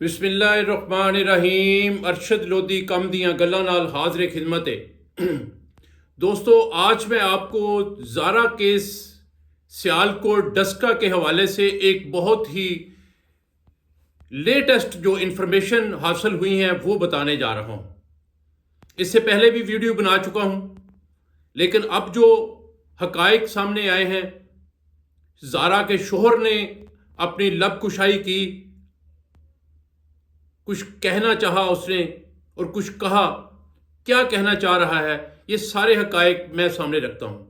بسم اللہ الرحمن الرحیم۔ ارشد لودھی کم دیاں گلاں نال حاضر خدمت ہے۔ دوستو، آج میں آپ کو زارا کیس سیالکوٹ ڈسکا کے حوالے سے ایک بہت ہی لیٹسٹ جو انفارمیشن حاصل ہوئی ہیں وہ بتانے جا رہا ہوں۔ اس سے پہلے بھی ویڈیو بنا چکا ہوں، لیکن اب جو حقائق سامنے آئے ہیں، زارا کے شوہر نے اپنی لب کشائی کی، کچھ کہنا چاہا اس نے اور کچھ کہا، کیا کہنا چاہ رہا ہے، یہ سارے حقائق میں سامنے رکھتا ہوں۔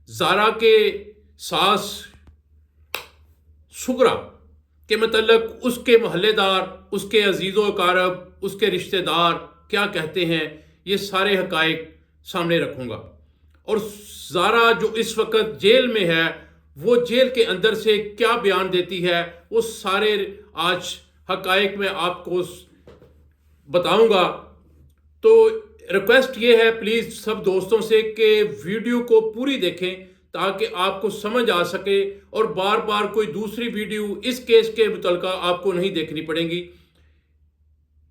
زارا کے ساس سغرا کے متعلق اس کے محلے دار، اس کے عزیز و اقارب، اس کے رشتہ دار کیا کہتے ہیں، یہ سارے حقائق سامنے رکھوں گا۔ اور زارا جو اس وقت جیل میں ہے، وہ جیل کے اندر سے کیا بیان دیتی ہے، وہ سارے آج حقائق میں آپ کو بتاؤں گا۔ تو ریکویسٹ یہ ہے پلیز سب دوستوں سے کہ ویڈیو کو پوری دیکھیں تاکہ آپ کو سمجھ آ سکے اور بار بار کوئی دوسری ویڈیو اس کیس کے متعلقہ آپ کو نہیں دیکھنی پڑیں گی،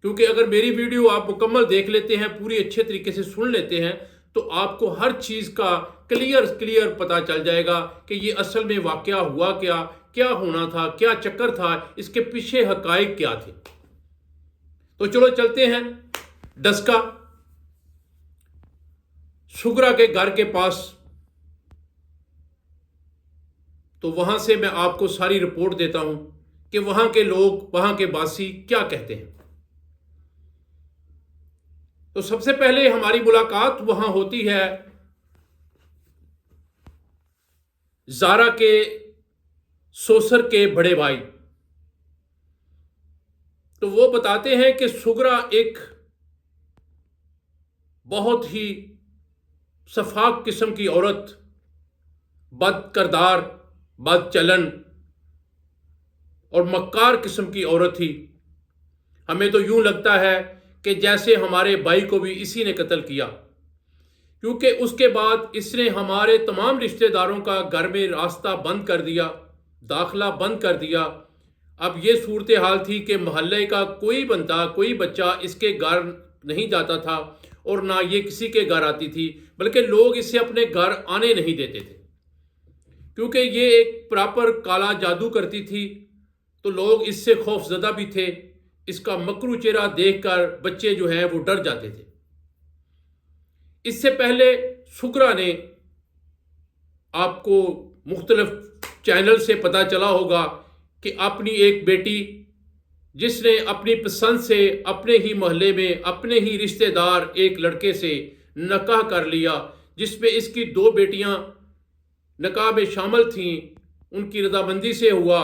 کیونکہ اگر میری ویڈیو آپ مکمل دیکھ لیتے ہیں، پوری اچھے طریقے سے سن لیتے ہیں، تو آپ کو ہر چیز کا کلیئر پتہ چل جائے گا کہ یہ اصل میں واقعہ ہوا کیا ہونا تھا، کیا چکر تھا، اس کے پیچھے حقائق کیا تھے۔ تو چلو چلتے ہیں ڈسکا سغرا کے گھر کے پاس۔ تو وہاں سے میں آپ کو ساری رپورٹ دیتا ہوں کہ وہاں کے لوگ، وہاں کے باسی کیا کہتے ہیں۔ تو سب سے پہلے ہماری ملاقات وہاں ہوتی ہے زارا کے سوسر کے بڑے بھائی۔ تو وہ بتاتے ہیں کہ سغرا ایک بہت ہی شفاق قسم کی عورت، بد کردار، بد چلن اور مکار قسم کی عورت تھی۔ ہمیں تو یوں لگتا ہے کہ جیسے ہمارے بھائی کو بھی اسی نے قتل کیا، کیونکہ اس کے بعد اس نے ہمارے تمام رشتہ داروں کا گھر میں راستہ بند کر دیا، داخلہ بند کر دیا۔ اب یہ صورتحال تھی کہ محلے کا کوئی بندہ، کوئی بچہ اس کے گھر نہیں جاتا تھا اور نہ یہ کسی کے گھر آتی تھی، بلکہ لوگ اسے اپنے گھر آنے نہیں دیتے تھے، کیونکہ یہ ایک پراپر کالا جادو کرتی تھی۔ تو لوگ اس سے خوف زدہ بھی تھے، اس کا مکرو چہرہ دیکھ کر بچے جو ہیں وہ ڈر جاتے تھے۔ اس سے پہلے سغرا نے، آپ کو مختلف چینل سے پتہ چلا ہوگا کہ اپنی ایک بیٹی، جس نے اپنی پسند سے اپنے ہی محلے میں اپنے ہی رشتہ دار ایک لڑکے سے نکاح کر لیا، جس میں اس کی 2 بیٹیاں نکاح میں شامل تھیں، ان کی رضامندی سے ہوا،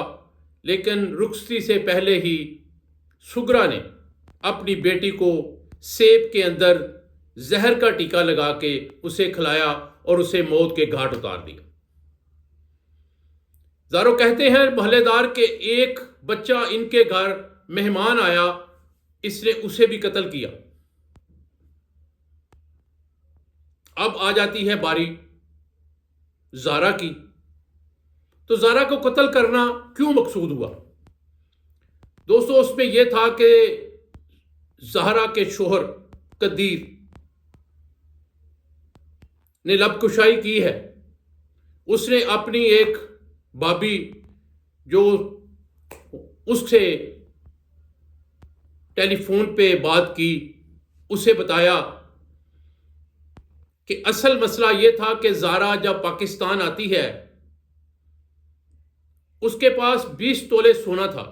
لیکن رخصتی سے پہلے ہی سغرا نے اپنی بیٹی کو سیب کے اندر زہر کا ٹیکا لگا کے اسے کھلایا اور اسے موت کے گھاٹ اتار دیا۔ زارو کہتے ہیں محلے دار کے ایک بچہ ان کے گھر مہمان آیا، اس نے اسے بھی قتل کیا۔ اب آ جاتی ہے باری زارا کی۔ تو زارا کو قتل کرنا کیوں مقصود ہوا؟ دوستو، اس میں یہ تھا کہ زہرا کے شوہر قدیر نے لب کشائی کی ہے۔ اس نے اپنی ایک بابی جو اس سے ٹیلی فون پہ بات کی، اسے بتایا کہ اصل مسئلہ یہ تھا کہ زارا جب پاکستان آتی ہے، اس کے پاس 20 تولے سونا تھا،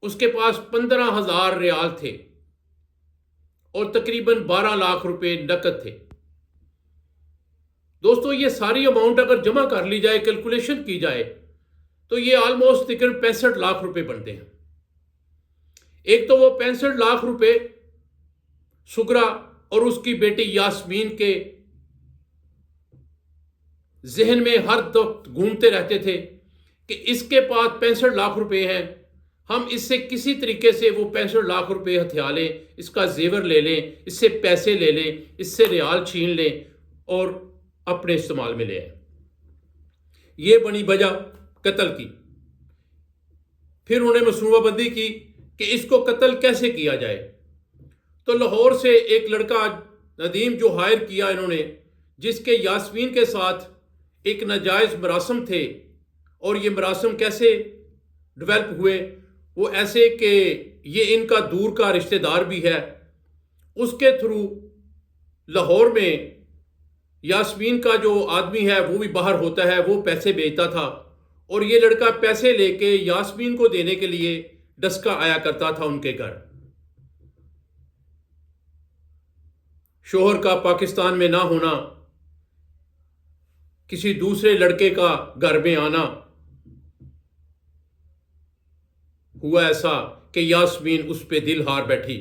اس کے پاس 15,000 ریال تھے اور تقریباً 12 لاکھ روپے نقد تھے۔ دوستو، یہ ساری اماؤنٹ اگر جمع کر لی جائے، کیلکولیشن کی جائے، تو یہ آلموسٹ تقریباً 65 لاکھ روپے بنتے ہیں۔ ایک تو وہ 65 لاکھ روپے سغرا اور اس کی بیٹی یاسمین کے ذہن میں ہر وقت گھومتے رہتے تھے کہ اس کے پاس 65 لاکھ روپے ہیں، ہم اس سے کسی طریقے سے وہ 65 لاکھ روپے ہتھیا لیں، اس کا زیور لے لیں، اس سے پیسے لے لیں، اس سے ریال چھین لیں اور اپنے استعمال میں لے آئیں۔ یہ بنی وجہ قتل کی۔ پھر انہوں نے منصوبہ بندی کی کہ اس کو قتل کیسے کیا جائے. تو لاہور سے ایک لڑکا ندیم جو ہائر کیا انہوں نے، جس کے یاسمین کے ساتھ ایک ناجائز مراسم تھے، اور یہ مراسم کیسے ڈیولپ ہوئے، وہ ایسے کہ یہ ان کا دور کا رشتہ دار بھی ہے. اس کے تھرو لاہور میں یاسمین کا جو آدمی ہے وہ بھی باہر ہوتا ہے، وہ پیسے بھیجتا تھا، اور یہ لڑکا پیسے لے کے یاسمین کو دینے کے لیے ڈسکا آیا کرتا تھا ان کے گھر. شوہر کا پاکستان میں نہ ہونا، کسی دوسرے لڑکے کا گھر میں آنا، ہوا ایسا کہ یاسمین اس پہ دل ہار بیٹھی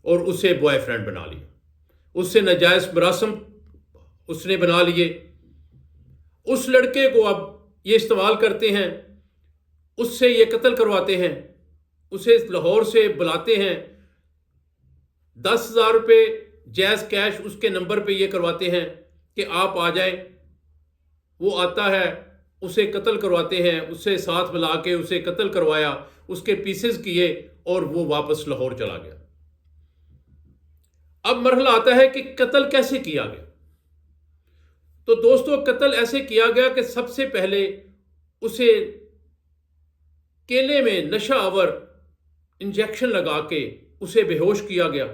اور اسے بوائے فرینڈ بنا لیا. اس سے ناجائز مراسم اس نے بنا لیے. اس لڑکے کو اب یہ استعمال کرتے ہیں، اس سے یہ قتل کرواتے ہیں، اسے لاہور سے بلاتے ہیں، 10,000 روپے جیز کیش اس کے نمبر پہ یہ کرواتے ہیں کہ آپ آ جائیں. وہ آتا ہے، اسے قتل کرواتے ہیں، اسے ساتھ ملا کے اسے قتل کروایا، اس کے پیسز کیے اور وہ واپس لاہور چلا گیا. اب مرحلہ آتا ہے کہ قتل کیسے کیا گیا. تو دوستو، قتل ایسے کیا گیا کہ سب سے پہلے اسے کیلے میں نشہ آور انجیکشن لگا کے اسے بے ہوش کیا گیا.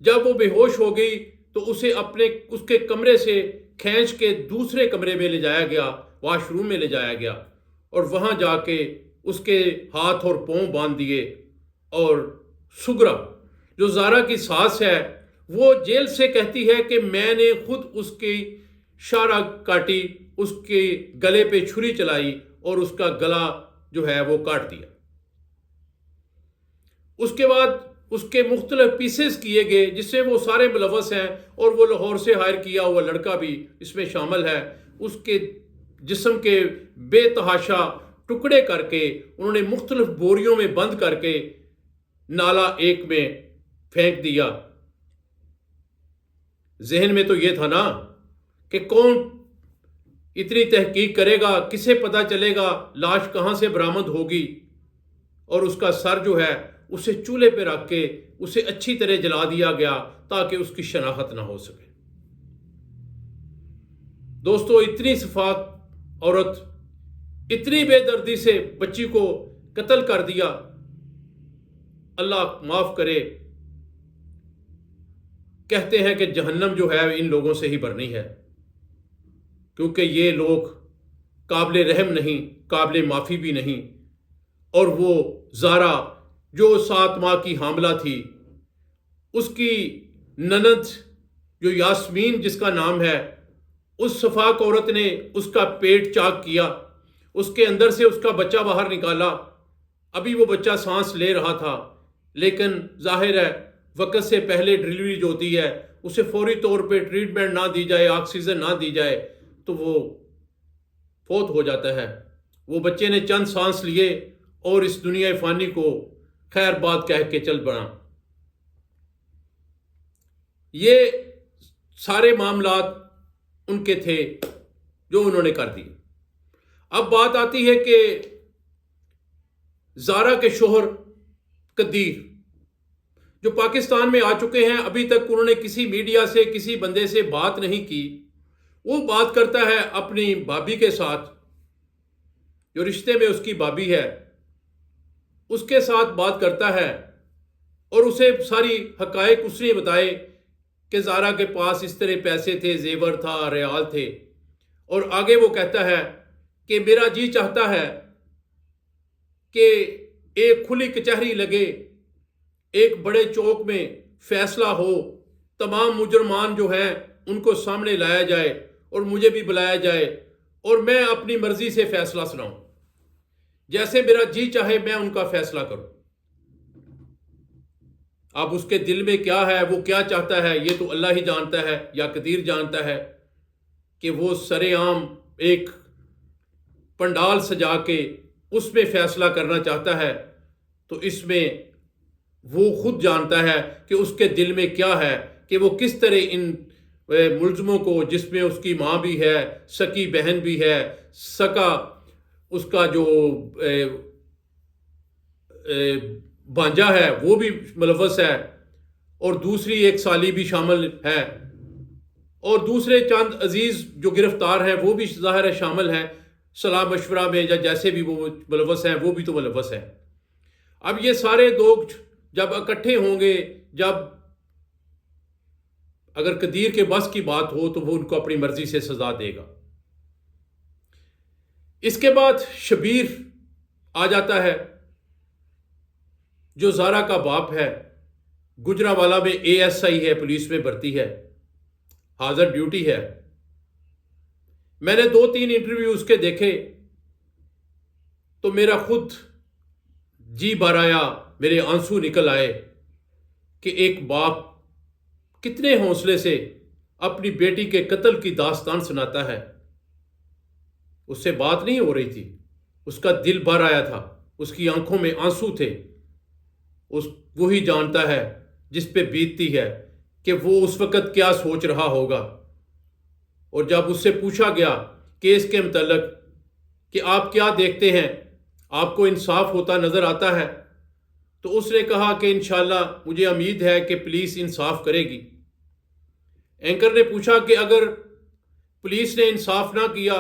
جب وہ بے ہوش ہو گئی تو اسے اس کے کمرے سے کھینچ کے دوسرے کمرے میں لے جایا گیا، واش روم میں لے جایا گیا، اور وہاں جا کے اس کے ہاتھ اور پاؤں باندھ دیے. اور سگرا جو زارا کی ساس ہے، وہ جیل سے کہتی ہے کہ میں نے خود اس کی شارہ کاٹی، اس کے گلے پہ چھری چلائی اور اس کا گلا جو ہے وہ کاٹ دیا. اس کے بعد اس کے مختلف پیسز کیے گئے جس سے وہ سارے ملوث ہیں، اور وہ لاہور سے ہائر کیا ہوا لڑکا بھی اس میں شامل ہے. اس کے جسم کے بے تحاشا ٹکڑے کر کے انہوں نے مختلف بوریوں میں بند کر کے نالا ایک میں پھینک دیا. ذہن میں تو یہ تھا نا کہ کون اتنی تحقیق کرے گا، کسے پتہ چلے گا لاش کہاں سے برآمد ہوگی، اور اس کا سر جو ہے اسے چولہے پہ رکھ کے اسے اچھی طرح جلا دیا گیا تاکہ اس کی شناخت نہ ہو سکے. دوستو، اتنی شفاف عورت اتنی بے دردی سے بچی کو قتل کر دیا. اللہ معاف کرے، کہتے ہیں کہ جہنم جو ہے ان لوگوں سے ہی بھرنی ہے، کیونکہ یہ لوگ قابل رحم نہیں، قابل معافی بھی نہیں. اور وہ زارا جو 7 ماہ کی حاملہ تھی، اس کی نند جو یاسمین جس کا نام ہے، اس شفاق عورت نے اس کا پیٹ چاک کیا، اس کے اندر سے اس کا بچہ باہر نکالا. ابھی وہ بچہ سانس لے رہا تھا، لیکن ظاہر ہے وقت سے پہلے ڈلیوری جو ہوتی ہے اسے فوری طور پہ ٹریٹمنٹ نہ دی جائے، آکسیجن نہ دی جائے تو وہ فوت ہو جاتا ہے. وہ بچے نے چند سانس لیے اور اس دنیا فانی کو خیر بات کہہ کے چل پڑا. یہ سارے معاملات ان کے تھے جو انہوں نے کر دی. اب بات آتی ہے کہ زارا کے شوہر قدیر جو پاکستان میں آ چکے ہیں، ابھی تک انہوں نے کسی میڈیا سے، کسی بندے سے بات نہیں کی. وہ بات کرتا ہے اپنی بھابھی کے ساتھ، جو رشتے میں اس کی بھابھی ہے، اس کے ساتھ بات کرتا ہے، اور اسے ساری حقائق اس نے بتائے کہ زارا کے پاس اس طرح پیسے تھے، زیور تھا، ریال تھے. اور آگے وہ کہتا ہے کہ میرا جی چاہتا ہے کہ ایک کھلی کچہری لگے، ایک بڑے چوک میں فیصلہ ہو، تمام مجرمان جو ہیں ان کو سامنے لایا جائے اور مجھے بھی بلایا جائے، اور میں اپنی مرضی سے فیصلہ سناؤں، جیسے میرا جی چاہے میں ان کا فیصلہ کروں. اب اس کے دل میں کیا ہے، وہ کیا چاہتا ہے، یہ تو اللہ ہی جانتا ہے یا قدیر جانتا ہے. کہ وہ سر عام ایک پنڈال سجا کے اس میں فیصلہ کرنا چاہتا ہے، تو اس میں وہ خود جانتا ہے کہ اس کے دل میں کیا ہے، کہ وہ کس طرح ان ملزموں کو، جس میں اس کی ماں بھی ہے، سکی بہن بھی ہے، سکا اس کا جو بھانجا ہے وہ بھی ملوث ہے، اور دوسری ایک سالی بھی شامل ہے، اور دوسرے چند عزیز جو گرفتار ہیں وہ بھی ظاہر ہے شامل ہیں صلاح مشورہ میں، یا جیسے بھی وہ ملوث ہیں وہ بھی تو ملوث ہیں۔ اب یہ سارے لوگ جب اکٹھے ہوں گے، جب اگر قدیر کے بس کی بات ہو تو وہ ان کو اپنی مرضی سے سزا دے گا۔ اس کے بعد شبیر آ جاتا ہے جو زارا کا باپ ہے، گجرانوالہ میں ASI ہے، پولیس میں بھرتی ہے، حاضر ڈیوٹی ہے۔ میں نے 2-3 انٹرویو اس کے دیکھے تو میرا خود جی بھر آیا، میرے آنسو نکل آئے کہ ایک باپ کتنے حوصلے سے اپنی بیٹی کے قتل کی داستان سناتا ہے۔ اس سے بات نہیں ہو رہی تھی، اس کا دل بھر آیا تھا، اس کی آنکھوں میں آنسو تھے۔ وہی جانتا ہے جس پہ بیتتی ہے کہ وہ اس وقت کیا سوچ رہا ہوگا۔ اور جب اس سے پوچھا گیا کیس کے متعلق کہ آپ کیا دیکھتے ہیں، آپ کو انصاف ہوتا نظر آتا ہے، تو اس نے کہا کہ انشاءاللہ مجھے امید ہے کہ پولیس انصاف کرے گی۔ اینکر نے پوچھا کہ اگر پولیس نے انصاف نہ کیا،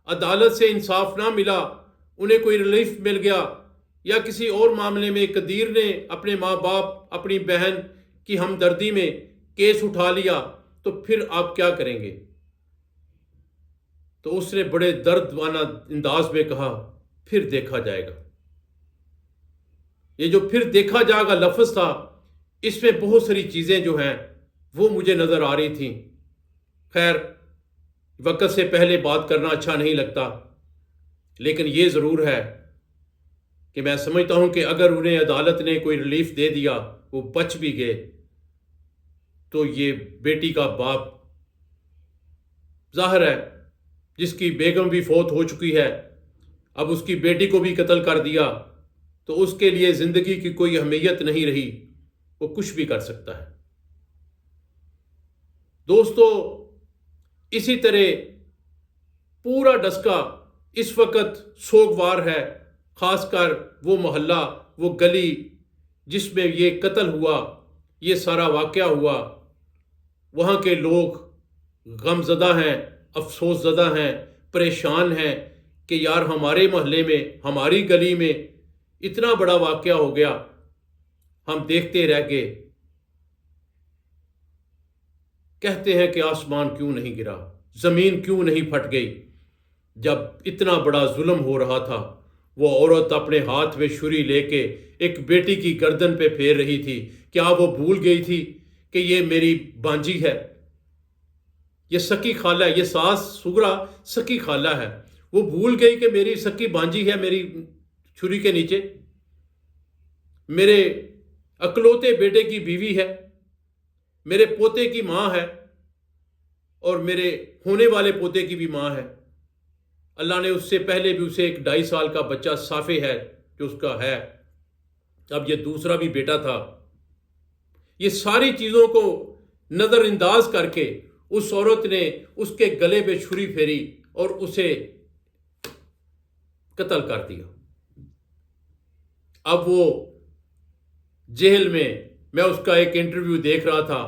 عدالت سے انصاف نہ ملا، انہیں کوئی ریلیف مل گیا، یا کسی اور معاملے میں قدیر نے اپنے ماں باپ، اپنی بہن کی ہمدردی میں کیس اٹھا لیا، تو پھر آپ کیا کریں گے؟ تو اس نے بڑے درد والا انداز میں کہا، پھر دیکھا جائے گا۔ یہ جو پھر دیکھا جائے گا لفظ تھا، اس میں بہت ساری چیزیں جو ہیں وہ مجھے نظر آ رہی تھیں۔ خیر، وقت سے پہلے بات کرنا اچھا نہیں لگتا، لیکن یہ ضرور ہے کہ میں سمجھتا ہوں کہ اگر انہیں عدالت نے کوئی ریلیف دے دیا، وہ بچ بھی گئے، تو یہ بیٹی کا باپ ظاہر ہے جس کی بیگم بھی فوت ہو چکی ہے، اب اس کی بیٹی کو بھی قتل کر دیا، تو اس کے لیے زندگی کی کوئی اہمیت نہیں رہی، وہ کچھ بھی کر سکتا ہے۔ دوستو، اسی طرح پورا ڈسکا اس وقت سوگوار ہے، خاص کر وہ محلہ، وہ گلی جس میں یہ قتل ہوا، یہ سارا واقعہ ہوا۔ وہاں کے لوگ غم زدہ ہیں، افسوس زدہ ہیں، پریشان ہیں کہ یار ہمارے محلے میں، ہماری گلی میں اتنا بڑا واقعہ ہو گیا، ہم دیکھتے رہ گئے۔ کہتے ہیں کہ آسمان کیوں نہیں گرا، زمین کیوں نہیں پھٹ گئی؟ جب اتنا بڑا ظلم ہو رہا تھا، وہ عورت اپنے ہاتھ میں چھری لے کے ایک بیٹی کی گردن پہ پھیر رہی تھی۔ کیا وہ بھول گئی تھی کہ یہ میری بانجی ہے، یہ سکی خالہ ہے، یہ ساس سگرا سکی خالہ ہے؟ وہ بھول گئی کہ میری سکی بانجی ہے، میری چھری کے نیچے میرے اکلوتے بیٹے کی بیوی ہے، میرے پوتے کی ماں ہے، اور میرے ہونے والے پوتے کی بھی ماں ہے۔ اللہ نے اس سے پہلے بھی اسے ایک 2.5 سال کا بچہ صافے ہے جو اس کا ہے، اب یہ دوسرا بھی بیٹا تھا۔ یہ ساری چیزوں کو نظر انداز کر کے اس عورت نے اس کے گلے پہ چھری پھیری اور اسے قتل کر دیا۔ اب وہ جیل میں اس کا ایک انٹرویو دیکھ رہا تھا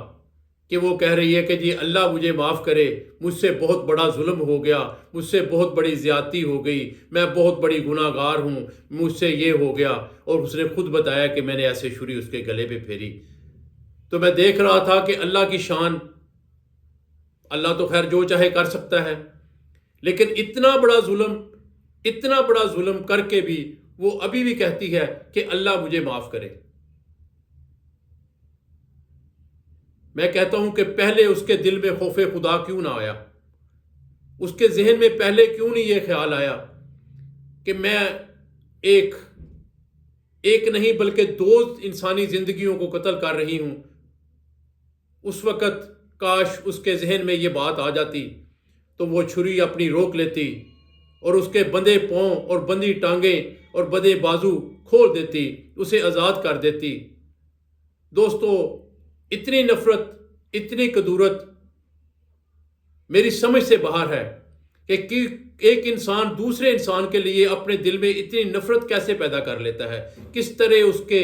کہ وہ کہہ رہی ہے کہ جی اللہ مجھے معاف کرے، مجھ سے بہت بڑا ظلم ہو گیا، مجھ سے بہت بڑی زیادتی ہو گئی، میں بہت بڑی گناہ گار ہوں، مجھ سے یہ ہو گیا۔ اور اس نے خود بتایا کہ میں نے ایسے چھری اس کے گلے پہ پھیری۔ تو میں دیکھ رہا تھا کہ اللہ کی شان، اللہ تو خیر جو چاہے کر سکتا ہے، لیکن اتنا بڑا ظلم کر کے بھی وہ ابھی بھی کہتی ہے کہ اللہ مجھے معاف کرے۔ میں کہتا ہوں کہ پہلے اس کے دل میں خوف خدا کیوں نہ آیا؟ اس کے ذہن میں پہلے کیوں نہیں یہ خیال آیا کہ میں ایک نہیں بلکہ 2 انسانی زندگیوں کو قتل کر رہی ہوں؟ اس وقت کاش اس کے ذہن میں یہ بات آ جاتی تو وہ چھری اپنی روک لیتی اور اس کے بندھے پاؤں اور بندھی ٹانگیں اور بندھے بازو کھول دیتی، اسے آزاد کر دیتی۔ دوستو، اتنی نفرت، اتنی کدورت میری سمجھ سے باہر ہے کہ ایک انسان دوسرے انسان کے لیے اپنے دل میں اتنی نفرت کیسے پیدا کر لیتا ہے، کس طرح اس کے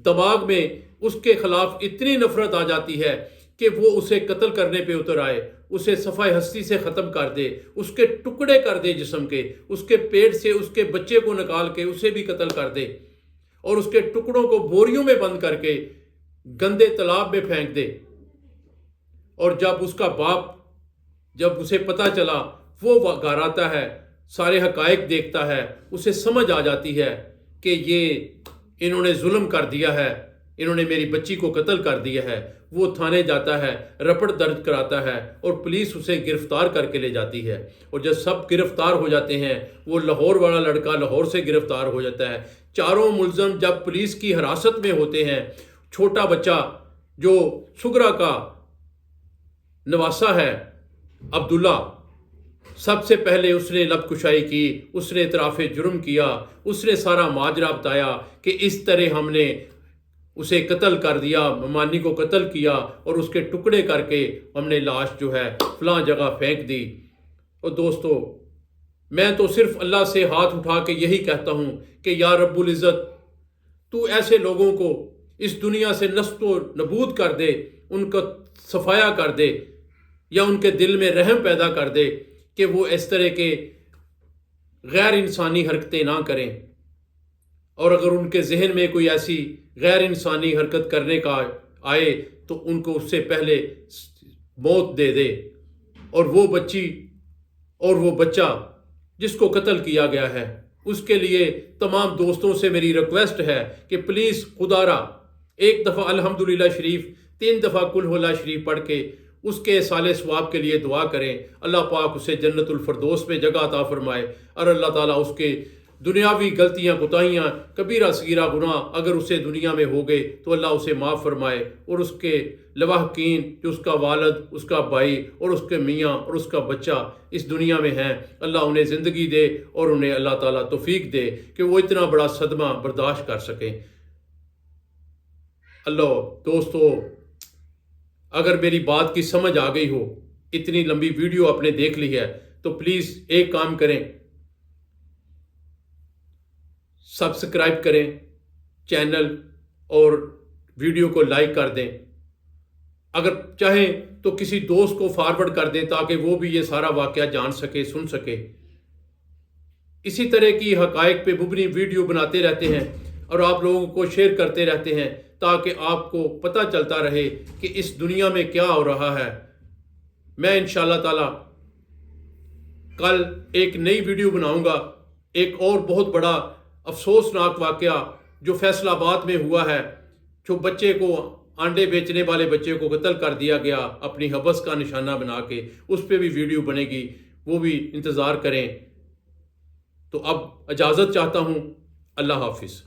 دماغ میں اس کے خلاف اتنی نفرت آ جاتی ہے کہ وہ اسے قتل کرنے پہ اتر آئے، اسے صفحہ ہستی سے ختم کر دے، اس کے ٹکڑے کر دے جسم کے، اس کے پیٹ سے اس کے بچے کو نکال کے اسے بھی قتل کر دے، اور اس کے ٹکڑوں کو بوریوں میں بند کر کے گندے تالاب میں پھینک دے۔ اور جب اس کا باپ، جب اسے پتہ چلا، وہ گھر آتا ہے، سارے حقائق دیکھتا ہے، اسے سمجھ آ جاتی ہے کہ انہوں نے ظلم کر دیا ہے، انہوں نے میری بچی کو قتل کر دیا ہے۔ وہ تھانے جاتا ہے، رپٹ درج کراتا ہے، اور پولیس اسے گرفتار کر کے لے جاتی ہے۔ اور جب سب گرفتار ہو جاتے ہیں، وہ لاہور والا لڑکا لاہور سے گرفتار ہو جاتا ہے۔ چاروں ملزم جب پولیس کی حراست میں ہوتے ہیں، چھوٹا بچہ جو سگرا کا نواسا ہے، عبداللہ، سب سے پہلے اس نے لب کشائی کی، اس نے اعتراف جرم کیا، اس نے سارا ماجرا بتایا کہ اس طرح ہم نے اسے قتل کر دیا، ممانی کو قتل کیا، اور اس کے ٹکڑے کر کے ہم نے لاش جو ہے فلاں جگہ پھینک دی۔ اور دوستو، میں تو صرف اللہ سے ہاتھ اٹھا کے یہی کہتا ہوں کہ یا رب العزت، تو ایسے لوگوں کو اس دنیا سے نست و نبود کر دے، ان کا صفایا کر دے، یا ان کے دل میں رحم پیدا کر دے کہ وہ اس طرح کے غیر انسانی حرکتیں نہ کریں، اور اگر ان کے ذہن میں کوئی ایسی غیر انسانی حرکت کرنے کا آئے تو ان کو اس سے پہلے موت دے دے۔ اور وہ بچی اور وہ بچہ جس کو قتل کیا گیا ہے، اس کے لیے تمام دوستوں سے میری ریکویسٹ ہے کہ پلیز خدا را ایک دفعہ الحمدللہ شریف، 3 دفعہ قل ہو اللہ شریف پڑھ کے اس کے اصال ثواب کے لیے دعا کریں۔ اللہ پاک اسے جنت الفردوس میں جگہ عطا فرمائے، اور اللہ تعالیٰ اس کے دنیاوی غلطیاں، کوتاہیاں، کبیرہ صغیرہ گناہ اگر اسے دنیا میں ہو گئے تو اللہ اسے معاف فرمائے، اور اس کے لواحقین جو اس کا والد، اس کا بھائی، اور اس کے میاں اور اس کا بچہ اس دنیا میں ہیں، اللہ انہیں زندگی دے، اور انہیں اللہ تعالیٰ توفیق دے کہ وہ اتنا بڑا صدمہ برداشت کر سکیں۔ اللہ دوستو، اگر میری بات کی سمجھ آ گئی ہو، اتنی لمبی ویڈیو آپ نے دیکھ لی ہے، تو پلیز ایک کام کریں، سبسکرائب کریں چینل، اور ویڈیو کو لائک کر دیں۔ اگر چاہیں تو کسی دوست کو فارورڈ کر دیں تاکہ وہ بھی یہ سارا واقعہ جان سکے، سن سکے۔ اسی طرح کی حقائق پہ مبنی ویڈیو بناتے رہتے ہیں اور آپ لوگوں کو شیئر کرتے رہتے ہیں تاکہ آپ کو پتہ چلتا رہے کہ اس دنیا میں کیا ہو رہا ہے۔ میں انشاءاللہ تعالی کل ایک نئی ویڈیو بناؤں گا، ایک اور بہت بڑا افسوسناک واقعہ جو فیصل آباد میں ہوا ہے، جو بچے کو، انڈے بیچنے والے بچے کو قتل کر دیا گیا اپنی حبس کا نشانہ بنا کے، اس پہ بھی ویڈیو بنے گی، وہ بھی انتظار کریں۔ تو اب اجازت چاہتا ہوں، اللہ حافظ۔